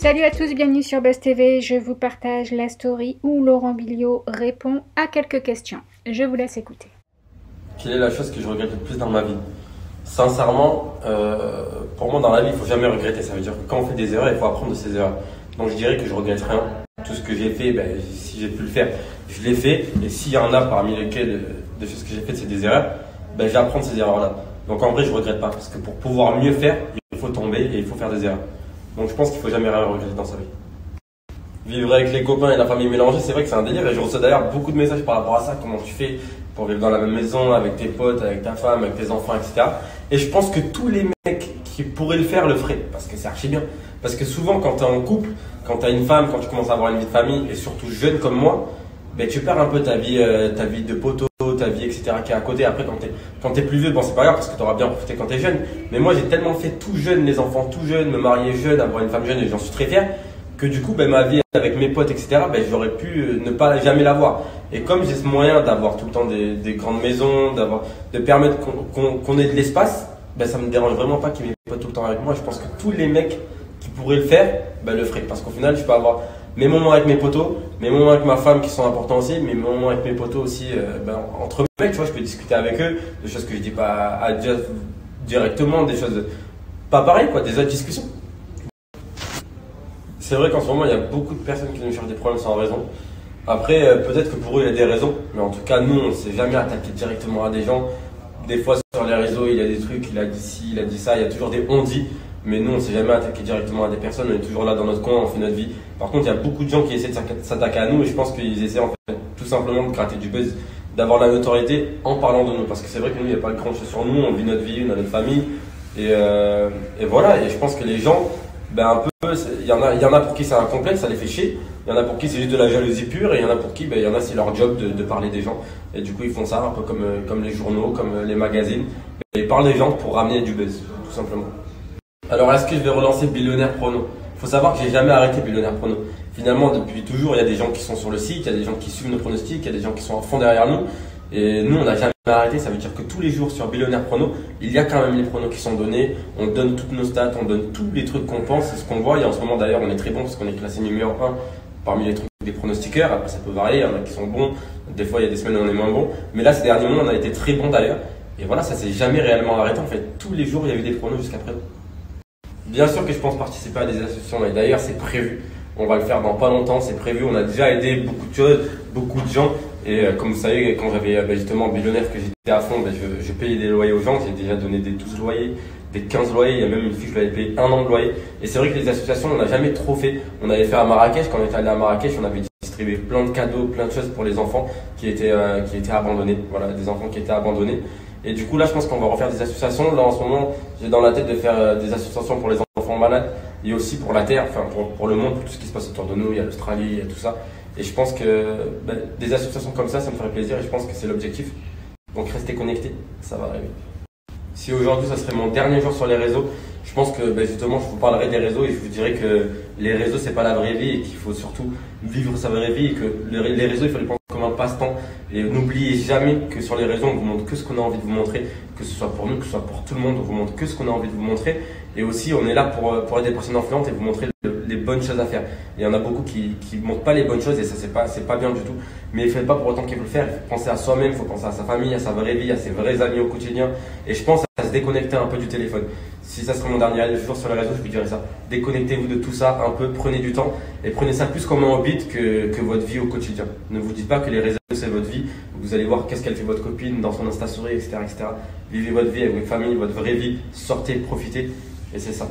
Salut à tous, bienvenue sur Buzz TV. Je vous partage la story où Laurent Billiot répond à quelques questions. Je vous laisse écouter. Quelle est la chose que je regrette le plus dans ma vie? Sincèrement, pour moi dans la vie, il ne faut jamais regretter. Ça veut dire que quand on fait des erreurs, il faut apprendre de ses erreurs. Donc je dirais que je regrette rien. Tout ce que j'ai fait, si j'ai pu le faire, je l'ai fait. Et s'il y en a parmi lesquelles des choses que j'ai faites, c'est des erreurs, j'apprends de ces erreurs-là. Donc en vrai, je ne regrette pas. Parce que pour pouvoir mieux faire, il faut tomber et il faut faire des erreurs. Donc je pense qu'il ne faut jamais rien regretter dans sa vie. Vivre avec les copains et la famille mélangée, c'est vrai que c'est un délire. Et je reçois d'ailleurs beaucoup de messages par rapport à ça. Comment tu fais pour vivre dans la même maison, avec tes potes, avec ta femme, avec tes enfants, etc. Et je pense que tous les mecs qui pourraient le faire le feraient. Parce que c'est archi bien. Parce que souvent, quand tu es en couple, quand tu as une femme, quand tu commences à avoir une vie de famille, et surtout jeune comme moi, tu perds un peu ta vie de poteau, ta vie, etc. qui est à côté. Après, quand tu es plus vieux, bon, c'est pas grave parce que tu auras bien profité quand tu es jeune. Mais moi, j'ai tellement fait tout jeune, les enfants tout jeunes, me marier jeune, avoir une femme jeune, et j'en suis très fier. Que du coup, ma vie avec mes potes, etc., j'aurais pu ne pas jamais l'avoir. Et comme j'ai ce moyen d'avoir tout le temps des grandes maisons, de permettre qu'on ait de l'espace, ça me dérange vraiment pas qu'il y ait mes potes tout le temps avec moi. Je pense que tous les mecs qui pourraient le faire, le feraient. Parce qu'au final, je peux avoir mes moments avec mes potos, mes moments avec ma femme qui sont importants aussi, mes moments avec mes potos aussi, entre mecs, tu vois, je peux discuter avec eux, des choses que je dis pas à dire directement, des choses pas pareilles, quoi, des autres discussions. C'est vrai qu'en ce moment, il y a beaucoup de personnes qui nous cherchent des problèmes sans raison. Après, peut-être que pour eux, il y a des raisons. Mais en tout cas, nous, on ne s'est jamais attaqué directement à des gens. Des fois, sur les réseaux, il y a des trucs, il a dit ci, il a dit ça. Il y a toujours des on-dit. Mais nous, on ne s'est jamais attaqué directement à des personnes. On est toujours là dans notre coin, on fait notre vie. Par contre, il y a beaucoup de gens qui essaient de s'attaquer à nous. Et je pense qu'ils essaient en fait tout simplement de gratter du buzz, d'avoir la notoriété en parlant de nous. Parce que c'est vrai que nous, il n'y a pas grand chose sur nous. On vit notre vie, on a notre famille. Et voilà. Et je pense que les gens, un peu, il y en a pour qui c'est un complexe, ça les fait chier. Il y en a pour qui c'est juste de la jalousie pure. Et il y en a pour qui, il y en a c'est leur job de parler des gens. Et du coup, ils font ça un peu comme les journaux, comme les magazines. Ils parlent des gens pour ramener du buzz, tout simplement. Alors, est-ce que je vais relancer Billionnaire Prono? Il faut savoir que j'ai jamais arrêté Billionnaire Prono. Finalement, depuis toujours, il y a des gens qui sont sur le site, il y a des gens qui suivent nos pronostics, il y a des gens qui sont à fond derrière nous. Et nous, on n'a jamais arrêté. Ça veut dire que tous les jours sur Billionnaire Prono, il y a quand même les pronos qui sont donnés. On donne toutes nos stats, on donne tous les trucs qu'on pense, c'est ce qu'on voit. Et en ce moment, d'ailleurs, on est très bon parce qu'on est classé numéro 1 parmi les trucs des pronostiqueurs. Après, ça peut varier. Il y en a qui sont bons. Des fois, il y a des semaines où on est moins bon. Mais là, ces derniers mois, on a été très bon d'ailleurs. Et voilà, ça s'est jamais réellement arrêté. En fait, tous les jours, il y a eu des pronos jusqu'à présent. Bien sûr que je pense participer à des associations. Et d'ailleurs, c'est prévu. On va le faire dans pas longtemps. C'est prévu. On a déjà aidé beaucoup de choses, beaucoup de gens. Et comme vous savez, quand j'avais justement Billionnaire, que j'étais à fond, je payais des loyers aux gens. J'ai déjà donné des 12 loyers, des 15 loyers. Il y a même une fille, je lui avais payé 1 an de loyer. Et c'est vrai que les associations, on n'a jamais trop fait. On avait fait à Marrakech. Quand on était allé à Marrakech, on avait distribué plein de cadeaux, plein de choses pour les enfants qui étaient abandonnés. Voilà, des enfants qui étaient abandonnés. Et du coup, là, je pense qu'on va refaire des associations. Là, en ce moment, j'ai dans la tête de faire des associations pour les enfants malades et aussi pour la Terre, enfin pour le monde, pour tout ce qui se passe autour de nous. Il y a l'Australie, il y a tout ça. Et je pense que des associations comme ça me ferait plaisir et je pense que c'est l'objectif. Donc restez connectés, ça va arriver. Si aujourd'hui ça serait mon dernier jour sur les réseaux, je pense que justement je vous parlerai des réseaux et je vous dirai que les réseaux c'est pas la vraie vie et qu'il faut surtout vivre sa vraie vie et que les réseaux il faut les prendre comme un passe-temps. Et n'oubliez jamais que sur les réseaux on vous montre que ce qu'on a envie de vous montrer, que ce soit pour nous, que ce soit pour tout le monde, on vous montre que ce qu'on a envie de vous montrer. Et aussi on est là pour être des personnes influentes et vous montrer les bonnes choses à faire. Et il y en a beaucoup qui ne montrent pas les bonnes choses et ça c'est pas bien du tout. Mais il ne faut pas pour autant qu'il faut le faire. Il faut penser à soi-même, il faut penser à sa famille, à sa vraie vie, à ses vrais amis au quotidien. Et je pense à se déconnecter un peu du téléphone. Si ça serait mon dernier jour sur les réseaux, je vous dirais ça. Déconnectez-vous de tout ça un peu, prenez du temps et prenez ça plus comme un hobby que votre vie au quotidien. Ne vous dites pas que les réseaux c'est votre vie. Vous allez voir qu'est-ce qu'elle fait votre copine dans son Insta Story, etc., etc. Vivez votre vie avec votre famille, votre vraie vie, sortez, profitez et c'est ça.